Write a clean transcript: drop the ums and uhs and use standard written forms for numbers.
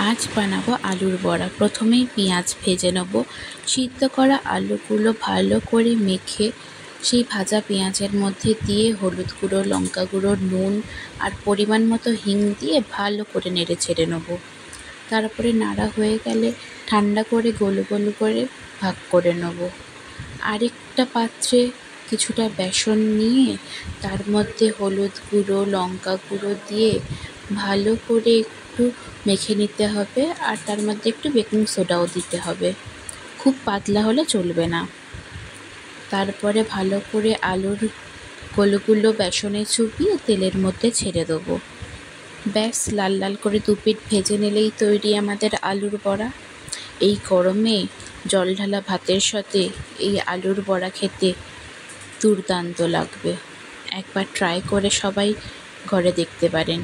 আজ বানাবো আলুর বড়া। প্রথমেই পেঁয়াজ ভেজে নেব। সিদ্ধ করা আলুগুলো ভালো করে মেখে সেই ভাজা পেঁয়াজের মধ্যে দিয়ে হলুদ গুঁড়ো, লঙ্কা গুঁড়ো, নুন আর পরিমাণ মতো হিং দিয়ে ভালো করে নেড়ে ছেড়ে নেব। তারপরে নাড়া হয়ে গেলে ঠান্ডা করে গোল গোল করে ভাগ করে নেব। আরেকটা পাত্রে কিছুটা বেসন নিয়ে তার মধ্যে হলুদ গুঁড়ো, লঙ্কা গুঁড়ো দিয়ে ভালো করে একটু মেখে নিতে হবে, আর তার মধ্যে একটু বেকিং সোডাও দিতে হবে। খুব পাতলা হলে চলবে না। তারপরে ভালো করে আলুর গোলগুলো বেসনে চুবিয়ে তেলের মধ্যে ছেড়ে দেবো। ব্যাস, লাল লাল করে দুপিঠ ভেজে নিলেই তৈরি আমাদের আলুর বড়া। এই গরমে জল ঢালা ভাতের সাথে এই আলুর বড়া খেতে দুর্দান্ত লাগবে। একবার ট্রাই করে সবাই ঘরে দেখতে পারেন।